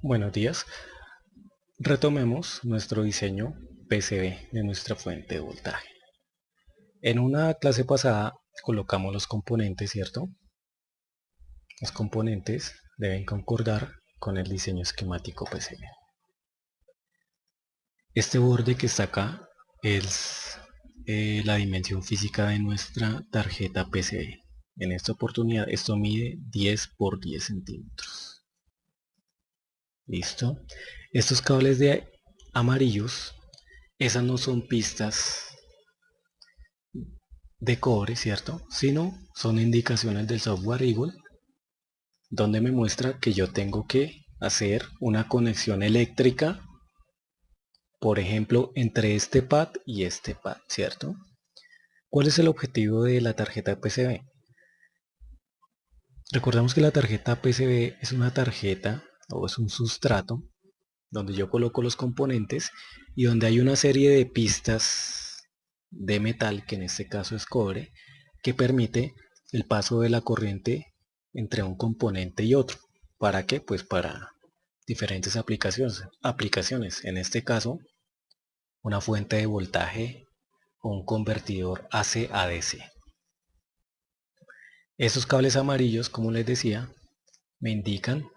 Buenos días. Retomemos nuestro diseño PCB de nuestra fuente de voltaje. En una clase pasada colocamos los componentes, ¿cierto? Los componentes deben concordar con el diseño esquemático PCB. Este borde que está acá es la dimensión física de nuestra tarjeta PCB. En esta oportunidad esto mide 10 por 10 centímetros. ¿Listo? Estos cables de amarillos, esas no son pistas de cobre, ¿cierto? Sino son indicaciones del software Eagle, donde me muestra que yo tengo que hacer una conexión eléctrica, por ejemplo, entre este pad y este pad, ¿cierto? ¿Cuál es el objetivo de la tarjeta PCB? Recordamos que la tarjeta PCB es una tarjeta o es un sustrato donde yo coloco los componentes y donde hay una serie de pistas de metal, que en este caso es cobre, que permite el paso de la corriente entre un componente y otro. ¿Para qué? Pues para diferentes aplicaciones. En este caso, una fuente de voltaje o un convertidor AC a DC. Esos cables amarillos, como les decía, me indican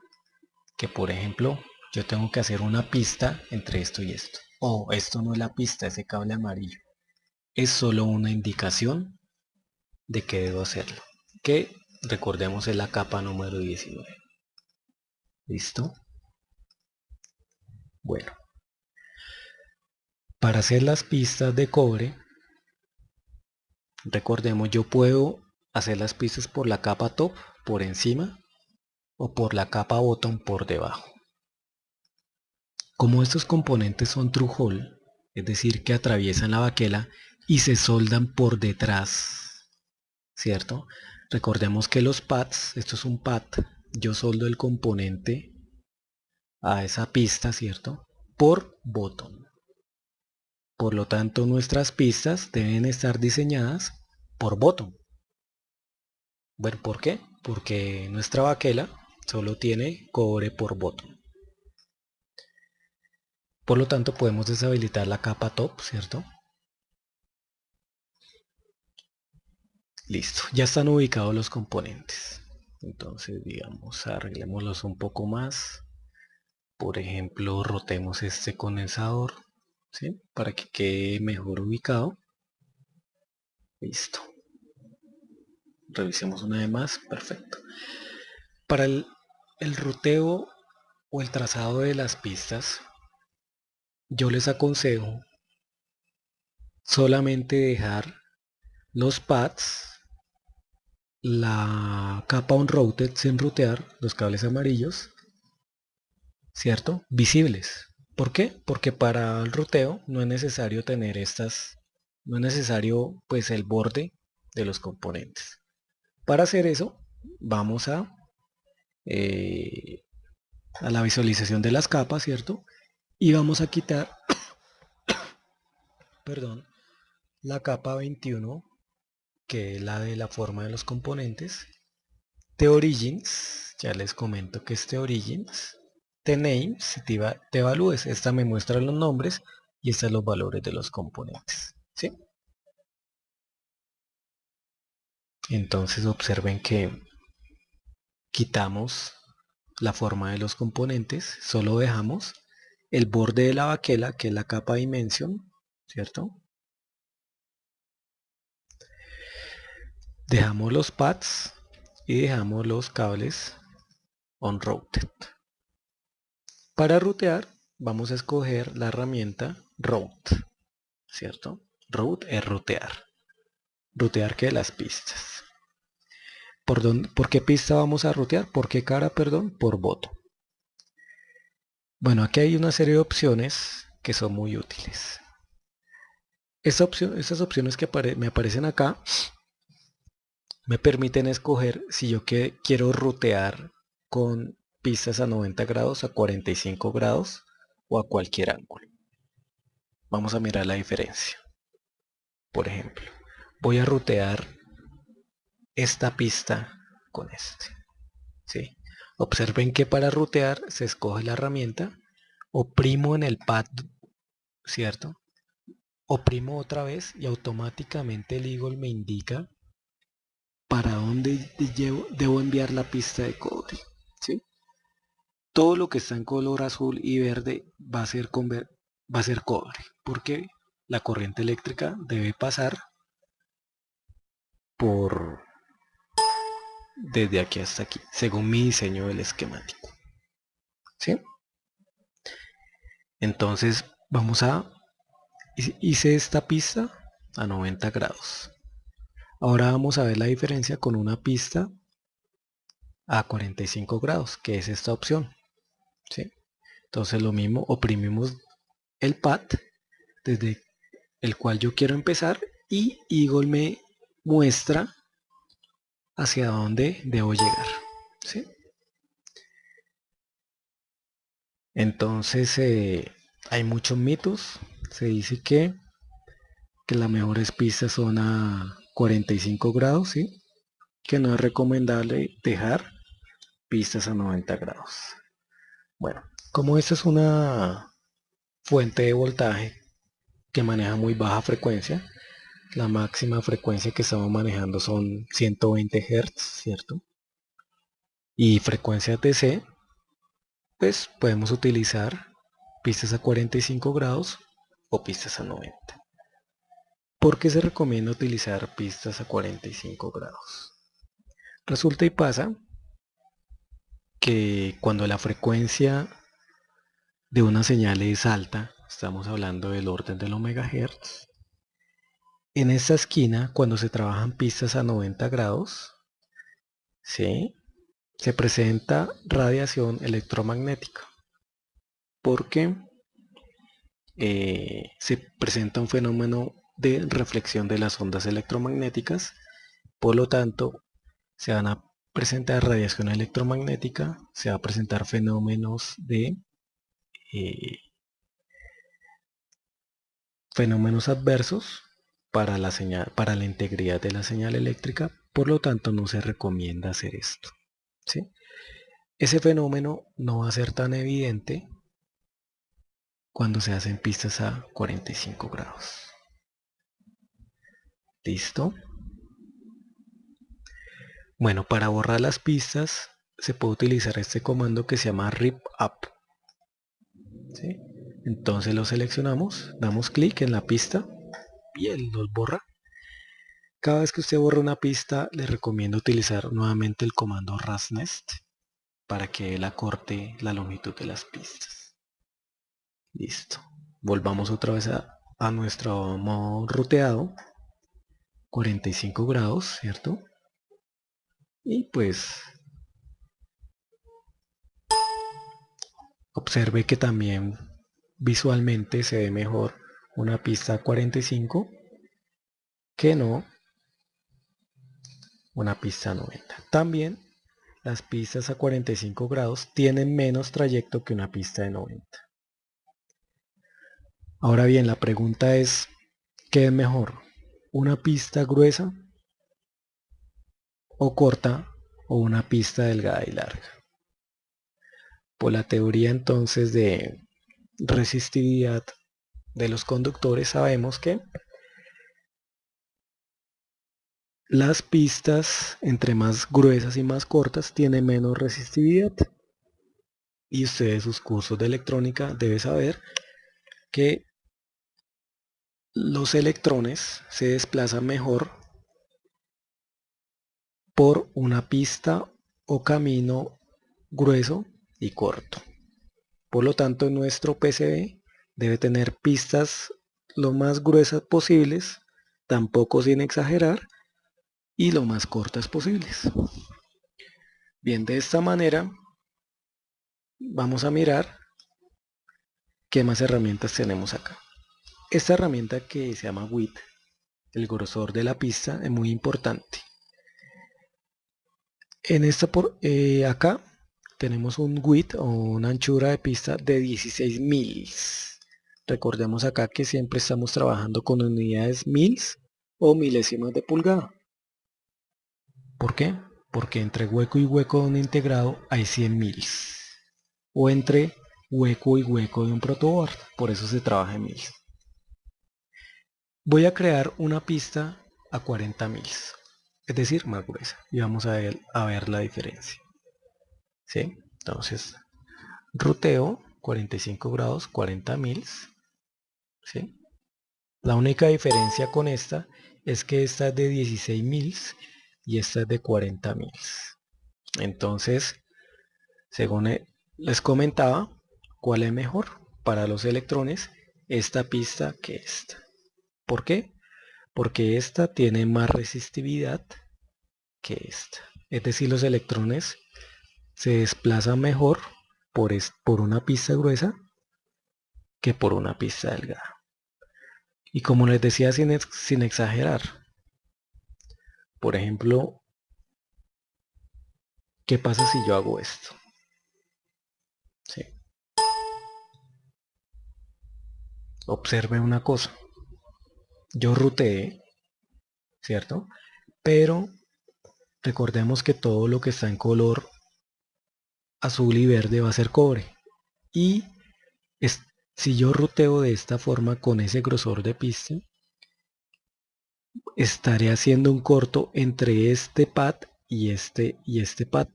que, por ejemplo, yo tengo que hacer una pista entre esto y esto. O esto no es la pista, ese cable amarillo. Es solo una indicación de que debo hacerlo. Que recordemos es la capa número 19. ¿Listo? Bueno, para hacer las pistas de cobre, recordemos, yo puedo hacer las pistas por la capa top, por encima, o por la capa bottom, por debajo. Como estos componentes son true hole, es decir, que atraviesan la baquela y se soldan por detrás, ¿cierto? Recordemos que los pads, esto es un pad, yo soldo el componente a esa pista, ¿cierto? Por bottom. Por lo tanto, nuestras pistas deben estar diseñadas por bottom. Bueno, ¿por qué? Porque nuestra baquela solo tiene cobre por bottom. Por lo tanto, podemos deshabilitar la capa top, ¿cierto? Listo, ya están ubicados los componentes. Entonces, digamos, arreglémoslos un poco más. Por ejemplo, rotemos este condensador, ¿sí? Para que quede mejor ubicado. Listo. Revisemos una vez más. Perfecto. Para el ruteo o el trazado de las pistas, yo les aconsejo solamente dejar los pads, la capa on-routed sin rutear, los cables amarillos, ¿cierto? Visibles. ¿Por qué? Porque para el ruteo no es necesario tener estas, no es necesario pues el borde de los componentes. Para hacer eso, vamos eh, a la visualización de las capas, ¿cierto? Y vamos a quitar, perdón, la capa 21, que es la de la forma de los componentes. The Origins, ya les comento que es The Origins. The Names, te evalúes, esta me muestra los nombres y estos los valores de los componentes, ¿sí? Entonces observen que quitamos la forma de los componentes, solo dejamos el borde de la baquela, que es la capa Dimension, ¿cierto? Dejamos los pads y dejamos los cables on-routed. Para rutear vamos a escoger la herramienta Route, ¿cierto? Route es rutear. Rutear que las pistas. ¿Por qué pista vamos a rutear? ¿Por qué cara, perdón? Por voto. Bueno, aquí hay una serie de opciones que son muy útiles. Estas opciones que me aparecen acá me permiten escoger si yo quiero rutear con pistas a 90 grados, a 45 grados o a cualquier ángulo. Vamos a mirar la diferencia. Por ejemplo, voy a rutear esta pista con este, ¿sí? Observen que para rutear se escoge la herramienta, oprimo en el pad, ¿cierto? Oprimo otra vez y automáticamente el eagle me indica para dónde debo enviar la pista de cobre, ¿sí? Todo lo que está en color azul y verde va a ser cobre, porque la corriente eléctrica debe pasar por desde aquí hasta aquí, según mi diseño del esquemático, ¿sí? Entonces hice esta pista a 90 grados. Ahora vamos a ver la diferencia con una pista a 45 grados, que es esta opción, ¿sí? Entonces lo mismo, oprimimos el pad desde el cual yo quiero empezar y Eagle me muestra hacia dónde debo llegar, ¿sí? Entonces hay muchos mitos. Se dice que las mejores pistas son a 45 grados, ¿sí? Que no es recomendable dejar pistas a 90 grados. Bueno, como esta es una fuente de voltaje que maneja muy baja frecuencia, la máxima frecuencia que estamos manejando son 120 Hz, ¿cierto? Y frecuencia TC, pues podemos utilizar pistas a 45 grados o pistas a 90. ¿Por qué se recomienda utilizar pistas a 45 grados? Resulta y pasa que cuando la frecuencia de una señal es alta, estamos hablando del orden de los megahertz, en esta esquina, cuando se trabajan pistas a 90 grados, ¿sí? Se presenta radiación electromagnética, porque se presenta un fenómeno de reflexión de las ondas electromagnéticas, por lo tanto, se van a presentar radiación electromagnética, se va a presentar fenómenos de eh, fenómenos adversos para la señal, para la integridad de la señal eléctrica, por lo tanto no se recomienda hacer esto, ¿sí? Ese fenómeno no va a ser tan evidente cuando se hacen pistas a 45 grados. ¿Listo? Bueno, para borrar las pistas se puede utilizar este comando que se llama rip up, ¿sí? Entonces lo seleccionamos, damos clic en la pista y él nos borra. Cada vez que usted borra una pista, le recomiendo utilizar nuevamente el comando rasnest para que él acorte la longitud de las pistas. Listo. Volvamos otra vez a nuestro modo ruteado, 45 grados, ¿cierto? Y pues observe que también visualmente se ve mejor una pista a 45 que no una pista a 90. También las pistas a 45 grados tienen menos trayecto que una pista de 90. Ahora bien, la pregunta es, ¿qué es mejor? ¿Una pista gruesa o corta o una pista delgada y larga? Por la teoría entonces de resistividad de los conductores sabemos que las pistas entre más gruesas y más cortas tienen menos resistividad. Y usted en sus cursos de electrónica debe saber que los electrones se desplazan mejor por una pista o camino grueso y corto. Por lo tanto, nuestro PCB debe tener pistas lo más gruesas posibles, tampoco sin exagerar, y lo más cortas posibles. Bien, de esta manera vamos a mirar qué más herramientas tenemos acá. Esta herramienta que se llama width, el grosor de la pista, es muy importante. En esta acá tenemos un width o una anchura de pista de 16 mils. Recordemos acá que siempre estamos trabajando con unidades mils o milésimas de pulgada. ¿Por qué? porque entre hueco y hueco de un integrado hay 100 mils, o entre hueco y hueco de un protoboard, por eso se trabaja en mils. Voy a crear una pista a 40 mils, es decir, más gruesa, y vamos a ver la diferencia. ¿Sí? Entonces, ruteo 45 grados, 40 mils. ¿Sí? La única diferencia con esta es que esta es de 16 mils y esta es de 40 mils. Entonces, según les comentaba, ¿cuál es mejor para los electrones? Esta pista que esta. ¿Por qué? Porque esta tiene más resistividad que esta. Es decir, los electrones se desplazan mejor por una pista gruesa que por una pista delgada. Y como les decía, sin exagerar, por ejemplo, ¿qué pasa si yo hago esto? ¿Sí? Observe una cosa. Yo ruteé, ¿cierto? Pero recordemos que todo lo que está en color azul y verde va a ser cobre. Y es, si yo ruteo de esta forma con ese grosor de pista, estaré haciendo un corto entre este pad y este pad.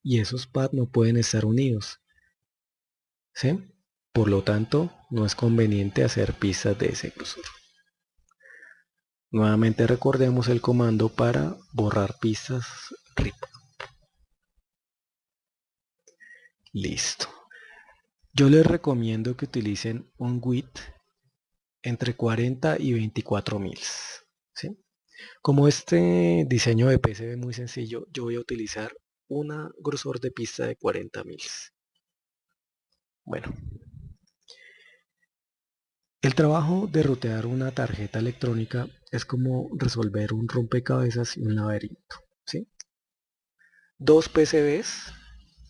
Y esos pads no pueden estar unidos. ¿Sí? Por lo tanto, no es conveniente hacer pistas de ese grosor. Nuevamente recordemos el comando para borrar pistas RIP. Listo. Yo les recomiendo que utilicen un width entre 40 y 24 mils. ¿Sí? Como este diseño de PCB es muy sencillo, yo voy a utilizar un grosor de pista de 40 mils. Bueno, el trabajo de rutear una tarjeta electrónica es como resolver un rompecabezas y un laberinto. ¿Sí? Dos PCBs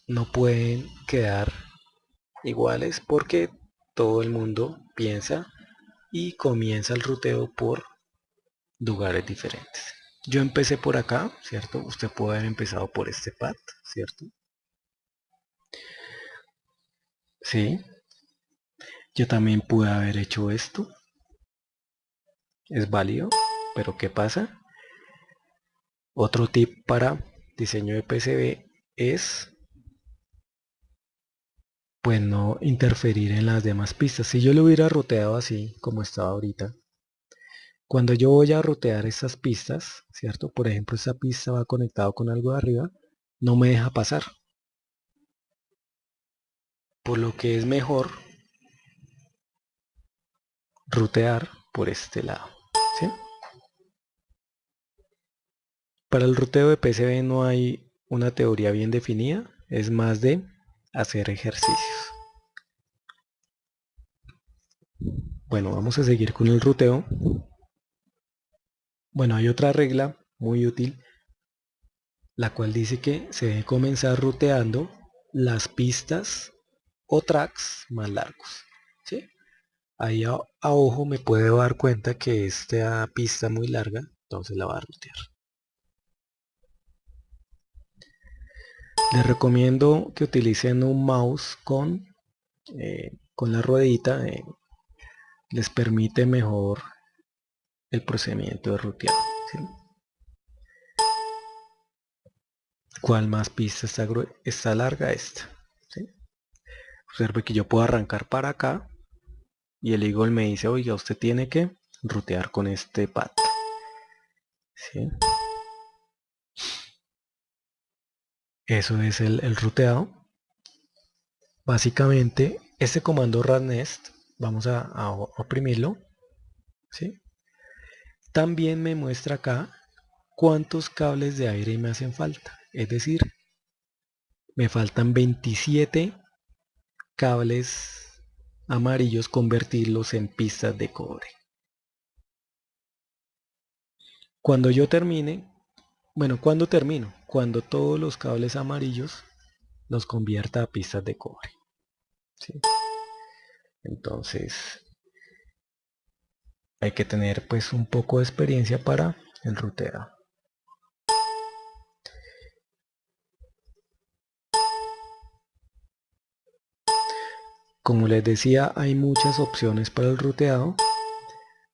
no pueden quedar iguales porque todo el mundo piensa y comienza el ruteo por lugares diferentes. Yo empecé por acá, ¿cierto? Usted puede haber empezado por este pad, ¿cierto? Sí. Yo también pude haber hecho esto. Es válido. Pero ¿qué pasa? Otro tip para diseño de PCB es pues no interferir en las demás pistas. Si yo lo hubiera ruteado así como estaba ahorita, cuando yo voy a rutear estas pistas, ¿cierto? Por ejemplo, esta pista va conectado con algo de arriba, no me deja pasar. Por lo que es mejor rutear por este lado. ¿Sí? Para el ruteo de PCB no hay una teoría bien definida, es más de hacer ejercicios. Bueno, vamos a seguir con el ruteo. Bueno, hay otra regla muy útil, la cual dice que se debe comenzar ruteando las pistas o tracks más largos. ¿Sí? Ahí a ojo me puedo dar cuenta que esta pista es muy larga, entonces la va a rutear. Les recomiendo que utilicen un mouse con la ruedita, les permite mejor el procedimiento de ruteado. ¿Sí? ¿Cuál más pista está larga? Esta. ¿Sí? Observe que yo puedo arrancar para acá y el Eagle me dice, oiga, usted tiene que rutear con este pad. ¿Sí? Eso es el ruteado. Básicamente, este comando ratnest, vamos a oprimirlo. ¿Sí? También me muestra acá cuántos cables de aire me hacen falta. Es decir, me faltan 27 cables amarillos, convertirlos en pistas de cobre. Cuando yo termine, bueno, ¿cuándo termino? Cuando todos los cables amarillos los convierta a pistas de cobre. ¿Sí? Entonces, hay que tener pues un poco de experiencia para el ruteo. Como les decía, hay muchas opciones para el ruteado.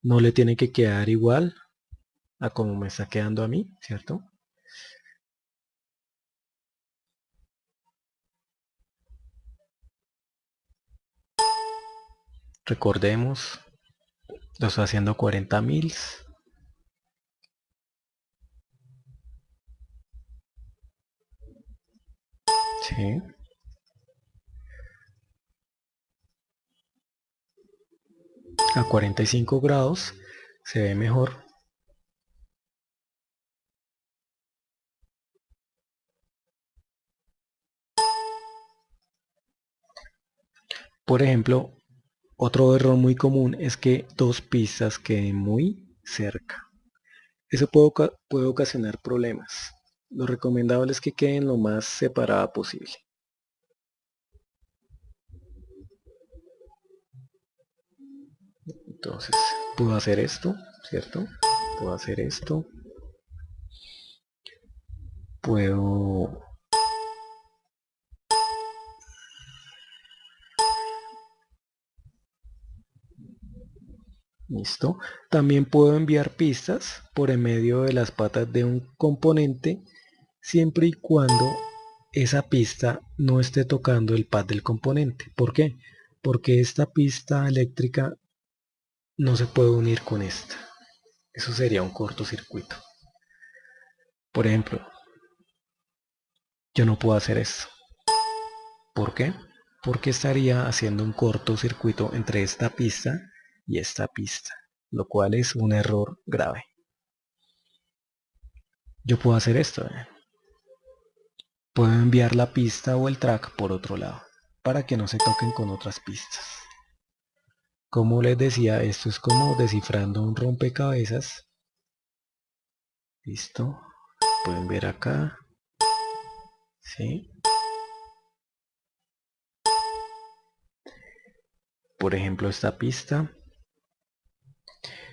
No le tiene que quedar igual a como me está quedando a mí, ¿cierto? Recordemos, lo estoy haciendo 40.000. Sí. A 45 grados se ve mejor. Por ejemplo, otro error muy común es que dos pistas queden muy cerca. Eso puede ocasionar problemas. Lo recomendable es que queden lo más separada posible. Entonces, puedo hacer esto, ¿cierto? Puedo hacer esto. Puedo... Listo. También puedo enviar pistas por en medio de las patas de un componente siempre y cuando esa pista no esté tocando el pad del componente. ¿Por qué? Porque esta pista eléctrica no se puede unir con esta. Eso sería un cortocircuito. Por ejemplo, yo no puedo hacer esto. ¿Por qué? Porque estaría haciendo un cortocircuito entre esta pista y esta pista, lo cual es un error grave. Yo puedo hacer esto. Puedo enviar la pista o el track por otro lado, para que no se toquen con otras pistas. Como les decía, esto es como descifrando un rompecabezas. Listo. Pueden ver acá. ¿Sí? Por ejemplo, esta pista.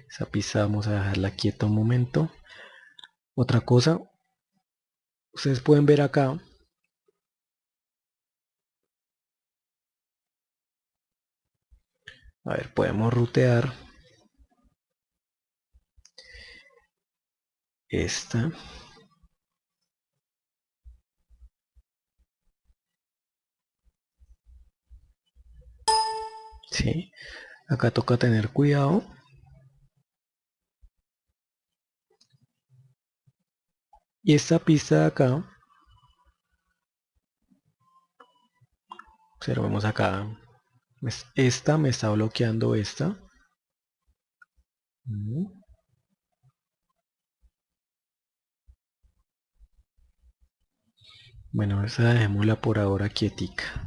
Esa pista vamos a dejarla quieta un momento. Otra cosa, ustedes pueden ver acá. A ver, podemos rutear esta. ¿Sí? Acá toca tener cuidado. Y esta pista de acá, observemos acá, esta me está bloqueando esta. Bueno, esa dejémosla por ahora quietica.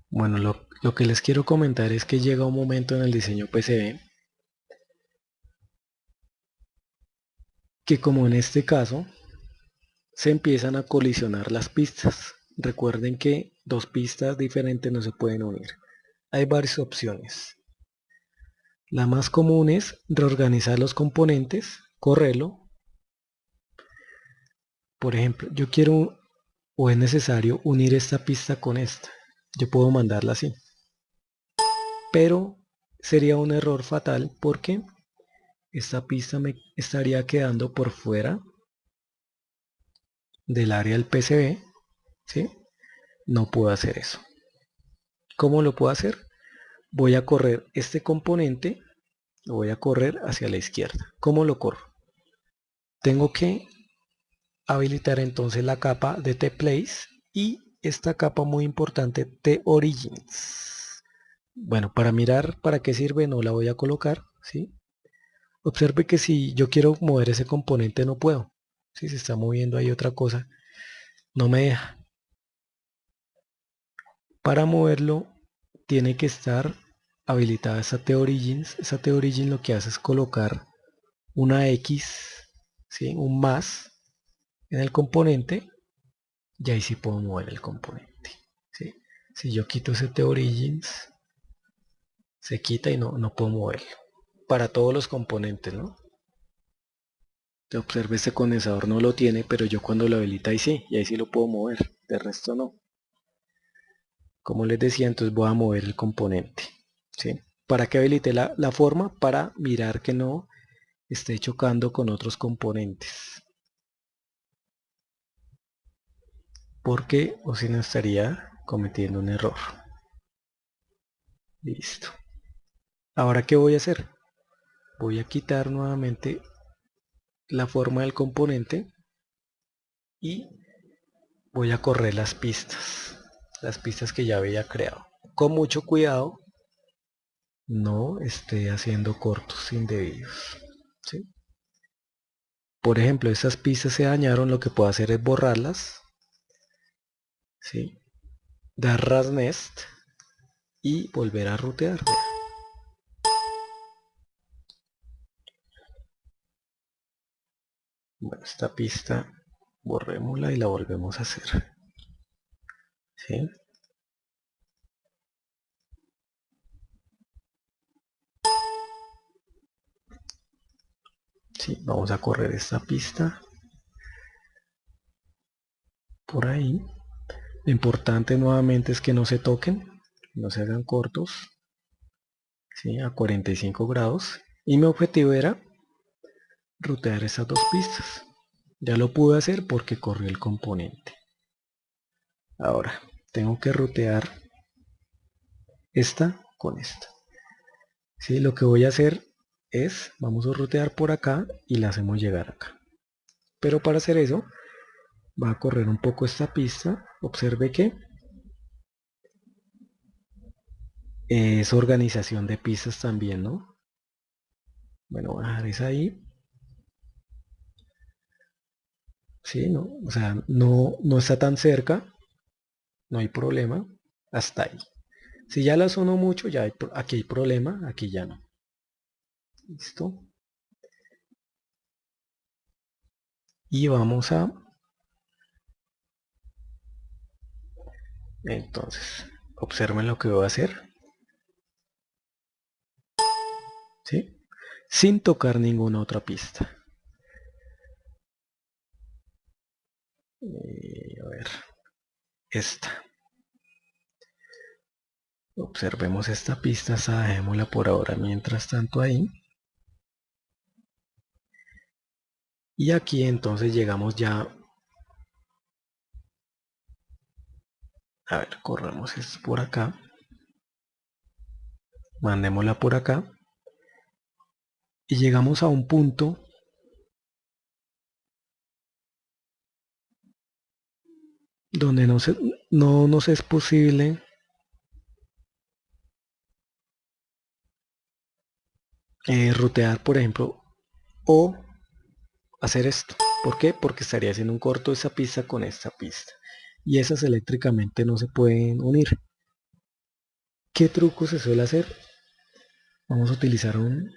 Bueno, lo que les quiero comentar es que llega un momento en el diseño PCB que, como en este caso, se empiezan a colisionar las pistas. Recuerden que dos pistas diferentes no se pueden unir. Hay varias opciones. La más común es reorganizar los componentes, correrlo. Por ejemplo, yo quiero o es necesario unir esta pista con esta. Yo puedo mandarla así. Pero sería un error fatal porque esta pista me estaría quedando por fuera del área del PCB, ¿sí? No puedo hacer eso. ¿Cómo lo puedo hacer? Voy a correr este componente, lo voy a correr hacia la izquierda. ¿Cómo lo corro? Tengo que habilitar entonces la capa de T-Place y esta capa muy importante T-Origins. Bueno, para mirar para qué sirve no la voy a colocar, ¿sí? Observe que si yo quiero mover ese componente no puedo. Si se está moviendo ahí otra cosa, no me deja. Para moverlo tiene que estar habilitada esa T-Origins. Esa T-Origins lo que hace es colocar una X, ¿sí? Un más en el componente y ahí sí puedo mover el componente, ¿sí? Si yo quito ese T-Origins, se quita y no puedo moverlo. Para todos los componentes, ¿no? Observe, este condensador no lo tiene, pero yo cuando lo habilita ahí sí, y ahí sí lo puedo mover, de resto no. Como les decía, entonces voy a mover el componente, ¿sí? ¿Para que habilite la forma? Para mirar que no esté chocando con otros componentes. Porque o si no estaría cometiendo un error. Listo. Ahora, ¿qué voy a hacer? Voy a quitar nuevamente la forma del componente y voy a correr las pistas que ya había creado. Con mucho cuidado, no esté haciendo cortos indebidos, ¿sí? Por ejemplo, estas pistas se dañaron, lo que puedo hacer es borrarlas, ¿sí? Dar ras nest y volver a rutear. Bueno, esta pista borrémosla y la volvemos a hacer, ¿sí? Sí, vamos a correr esta pista por ahí. Lo importante nuevamente es que no se toquen, no se hagan cortos, ¿sí? A 45 grados. Y mi objetivo era rutear esas dos pistas. Ya lo pude hacer porque corrió el componente. Ahora, tengo que rutear esta con esta. ¿Sí? Lo que voy a hacer es, vamos a rutear por acá y la hacemos llegar acá. Pero para hacer eso, va a correr un poco esta pista. Observe que es organización de pistas también, ¿no? Bueno, voy a dejar esa ahí. Sí, ¿no? O sea, no está tan cerca, no hay problema, hasta ahí. Si ya la sonó mucho, ya aquí hay problema, aquí ya no. Listo. Y vamos a, entonces, observen lo que voy a hacer, ¿sí? Sin tocar ninguna otra pista. A ver, esta. Observemos esta pista, dejémosla por ahora mientras tanto ahí. Y aquí entonces llegamos ya, a ver, corramos esto por acá, mandémosla por acá y llegamos a un punto donde no nos es posible rutear, por ejemplo, o hacer esto. ¿Por qué? Porque estaría haciendo un corto de esa pista con esta pista. Y esas eléctricamente no se pueden unir. ¿Qué truco se suele hacer? Vamos a utilizar un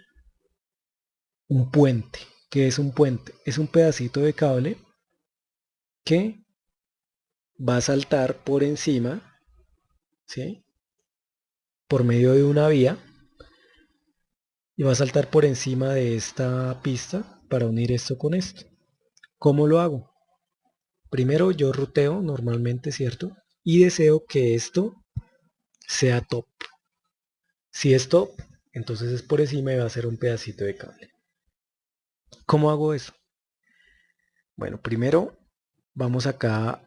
puente. ¿Qué es un puente? Es un pedacito de cable que va a saltar por encima, ¿sí? Por medio de una vía, y va a saltar por encima de esta pista para unir esto con esto. ¿Cómo lo hago? Primero yo ruteo normalmente, ¿cierto? Y deseo que esto sea top. Si es top, entonces es por encima y va a ser un pedacito de cable. ¿Cómo hago eso? Bueno, primero vamos acá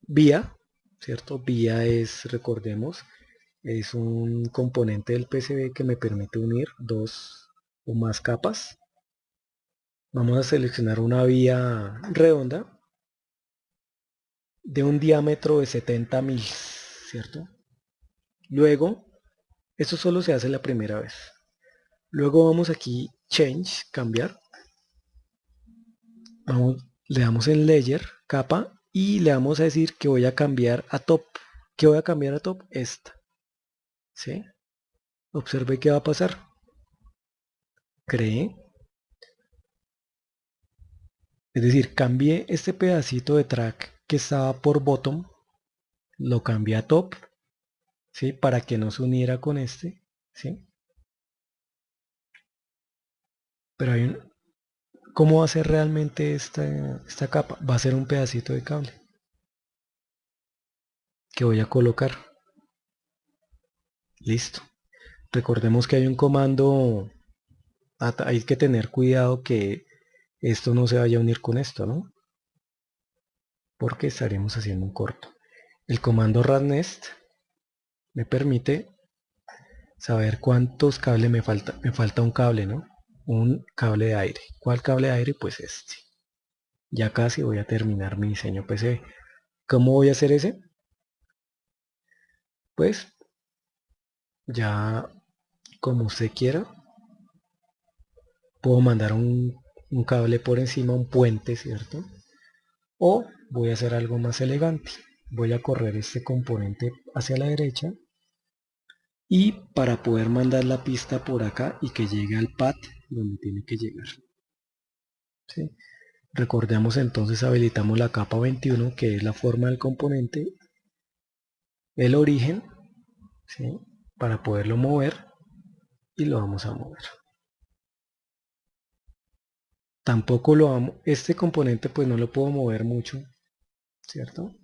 vía, ¿cierto? Vía es, recordemos, es un componente del PCB que me permite unir dos o más capas. Vamos a seleccionar una vía redonda de un diámetro de 70.000, ¿cierto? Luego, esto solo se hace la primera vez. Luego vamos aquí, Change, cambiar. Le damos en Layer, capa, y le vamos a decir que voy a cambiar a Top. ¿Qué voy a cambiar a Top? Esta. ¿Sí? Observe qué va a pasar. Cree. Es decir, cambié este pedacito de track que estaba por Bottom, lo cambié a Top, ¿sí? Para que no se uniera con este, ¿sí? Pero ¿Cómo va a ser realmente esta capa? Va a ser un pedacito de cable que voy a colocar. Listo. Recordemos que hay un comando, hay que tener cuidado que esto no se vaya a unir con esto, ¿no? Porque estaremos haciendo un corto. El comando radnest me permite saber cuántos cables me falta. Me falta un cable, ¿no? Un cable de aire. ¿Cuál cable de aire? Pues este. Ya casi voy a terminar mi diseño PCB. ¿Cómo voy a hacer ese? Pues ya como usted quiera, puedo mandar un cable por encima, un puente, ¿cierto? O voy a hacer algo más elegante. Voy a correr este componente hacia la derecha y para poder mandar la pista por acá y que llegue al pad donde tiene que llegar. ¿Sí? Recordemos entonces, habilitamos la capa 21, que es la forma del componente, el origen, ¿sí? Para poderlo mover, y lo vamos a mover. Tampoco lo vamos, este componente pues no lo puedo mover mucho, ¿cierto?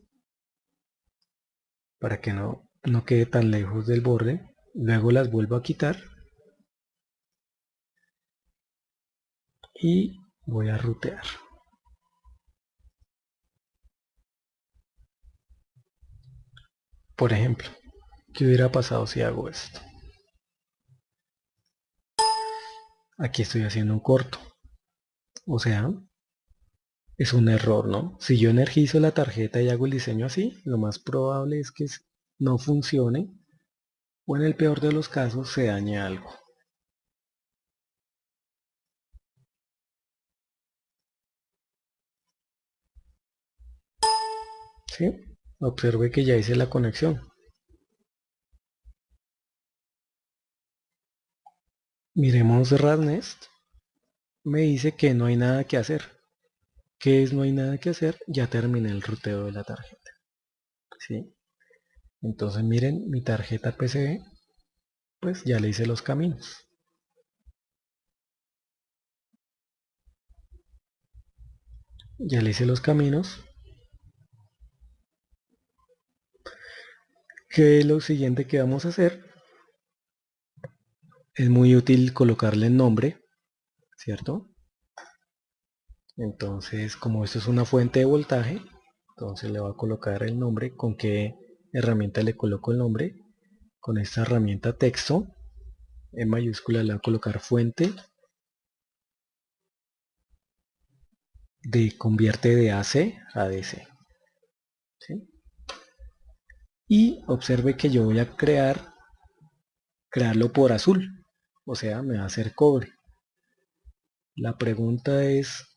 Para que no quede tan lejos del borde. Luego las vuelvo a quitar y voy a rutear. Por ejemplo, ¿qué hubiera pasado si hago esto? Aquí estoy haciendo un corto, o sea, es un error, ¿no? Si yo energizo la tarjeta y hago el diseño así, lo más probable es que no funcione o en el peor de los casos se dañe algo. ¿Sí? Observe que ya hice la conexión. Miremos Radnest. Me dice que no hay nada que hacer. ¿Qué es no hay nada que hacer? Ya terminé el ruteo de la tarjeta. ¿Sí? Entonces miren mi tarjeta PCB, pues ya le hice los caminos. Ya le hice los caminos. ¿Qué es lo siguiente que vamos a hacer? Es muy útil colocarle el nombre, ¿cierto? Entonces, como esto es una fuente de voltaje, entonces le voy a colocar el nombre. ¿Con qué herramienta le coloco el nombre? Con esta herramienta texto, en mayúscula le voy a colocar fuente de convierte de AC a DC. ¿Sí? Y observe que yo voy a crearlo por azul, o sea, me va a hacer cobre. La pregunta es,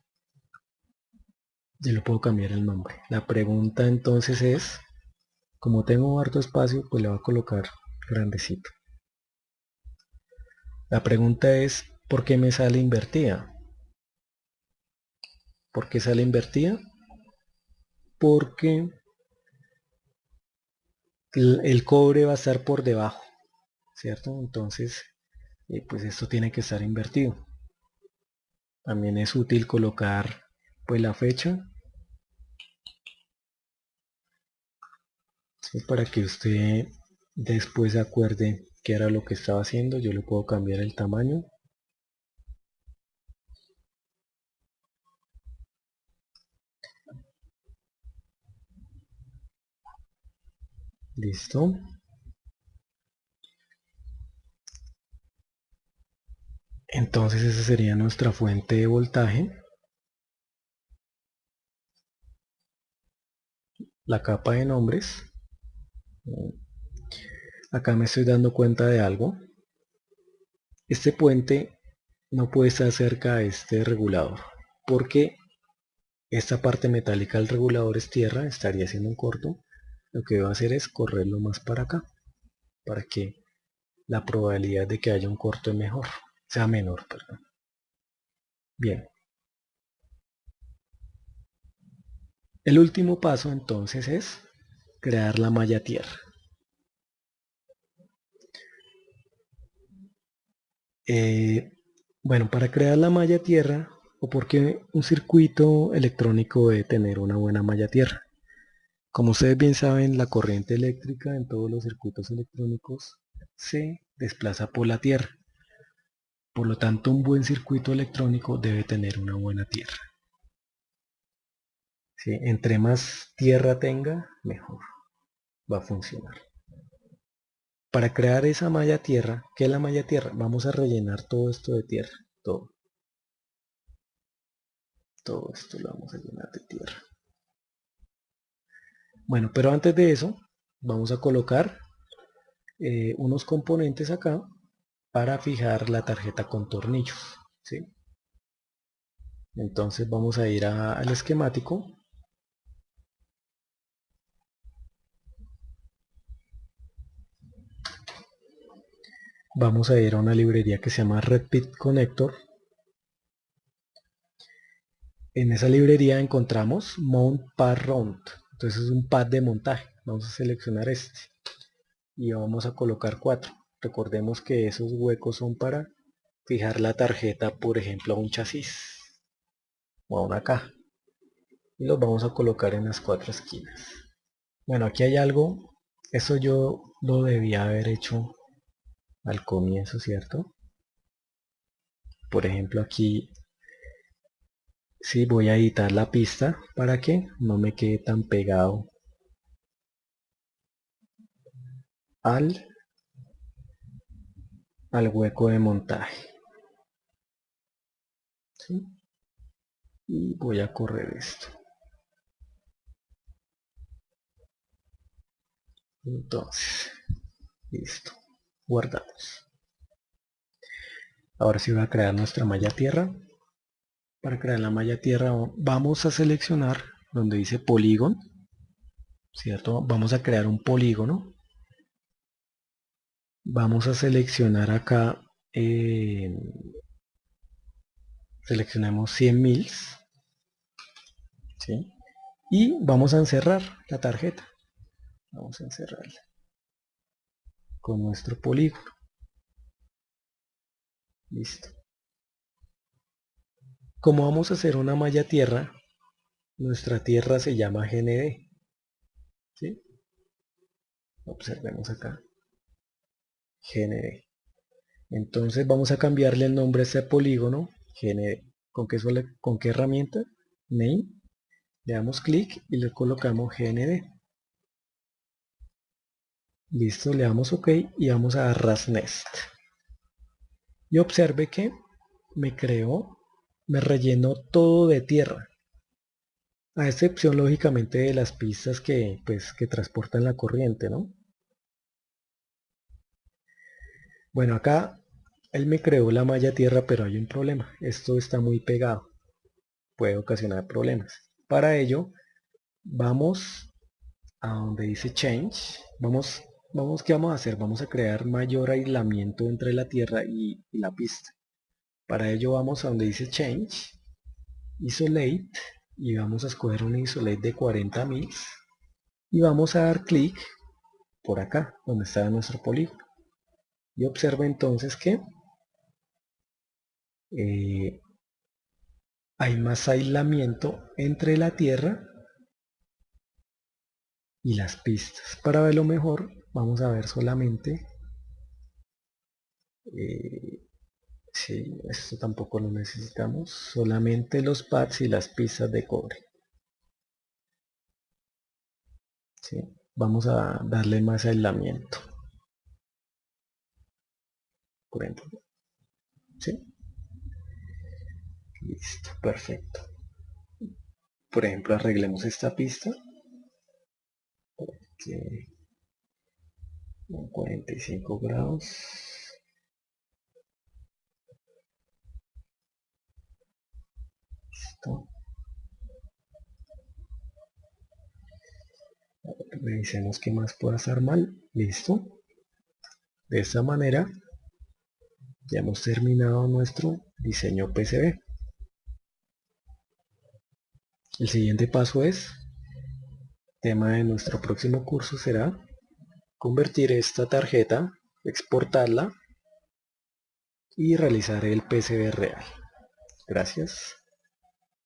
yo le puedo cambiar el nombre. La pregunta entonces es, como tengo harto espacio, pues le voy a colocar grandecito. La pregunta es, ¿por qué me sale invertida? ¿Por qué sale invertida? Porque el cobre va a estar por debajo, ¿cierto? Entonces, pues esto tiene que estar invertido. También es útil colocar pues la fecha, ¿sí? Para que usted después se acuerde qué era lo que estaba haciendo. Yo le puedo cambiar el tamaño. Listo. Entonces esa sería nuestra fuente de voltaje. La capa de nombres. Acá me estoy dando cuenta de algo. Este puente no puede estar cerca de este regulador, porque esta parte metálica del regulador es tierra, estaría haciendo un corto. Lo que voy a hacer es correrlo más para acá, para que la probabilidad de que haya un corto es mejor, sea menor, perdón. Bien. El último paso entonces es crear la malla tierra. Bueno, para crear la malla tierra o por qué un circuito electrónico debe tener una buena malla tierra. Como ustedes bien saben, la corriente eléctrica en todos los circuitos electrónicos se desplaza por la tierra. Por lo tanto, un buen circuito electrónico debe tener una buena tierra. ¿Sí? Entre más tierra tenga, mejor va a funcionar. Para crear esa malla tierra, ¿qué es la malla tierra? Vamos a rellenar todo esto de tierra. Todo esto lo vamos a llenar de tierra. Bueno, pero antes de eso, vamos a colocar unos componentes acá para fijar la tarjeta con tornillos, ¿sí? Entonces vamos a ir al esquemático. Vamos a ir a una librería que se llama Redpit Connector. En esa librería encontramos Mount Pad Round. Entonces es un pad de montaje. Vamos a seleccionar este y vamos a colocar 4. Recordemos que esos huecos son para fijar la tarjeta, por ejemplo, a un chasis o a una caja. Y los vamos a colocar en las 4 esquinas. Bueno, aquí hay algo. Eso yo lo debía haber hecho al comienzo, ¿cierto? Por ejemplo, aquí sí voy a editar la pista para que no me quede tan pegado al hueco de montaje, ¿sí? Y voy a correr esto. Entonces, listo, guardamos. Ahora sí voy a crear nuestra malla tierra. Para crear la malla tierra vamos a seleccionar donde dice polígono, ¿cierto? Vamos a crear un polígono. Vamos a seleccionar acá, seleccionamos 100 mils, ¿sí? Y vamos a encerrar la tarjeta. Vamos a encerrarla con nuestro polígono. Listo. Como vamos a hacer una malla tierra, nuestra tierra se llama GND, ¿sí? Observemos acá, GND. Entonces vamos a cambiarle el nombre a este polígono, GND. ¿Con qué herramienta? Name. Le damos clic y le colocamos GND. Listo, le damos OK y vamos a dar Rasnest. Y observe que me rellenó todo de tierra. A excepción lógicamente de las pistas que transportan la corriente, ¿no? Bueno, acá él me creó la malla tierra, pero hay un problema. Esto está muy pegado. Puede ocasionar problemas. Para ello, vamos a donde dice Change. ¿Qué vamos a hacer? Vamos a crear mayor aislamiento entre la tierra y la pista. Para ello vamos a donde dice Change, Isolate, y vamos a escoger un Isolate de 40 mils. Y vamos a dar clic por acá, donde está nuestro polígono. Y observa entonces que hay más aislamiento entre la tierra y las pistas. Para verlo mejor, vamos a ver solamente, sí, esto tampoco lo necesitamos, solamente los pads y las pistas de cobre. ¿Sí? Vamos a darle más aislamiento. Por ejemplo, ¿sí? Listo, perfecto. Por ejemplo, arreglemos esta pista. Que 45 grados. Listo. Revisemos qué más pueda estar mal. Listo. De esta manera ya hemos terminado nuestro diseño PCB. El siguiente paso tema de nuestro próximo curso será convertir esta tarjeta, exportarla y realizar el PCB real. Gracias.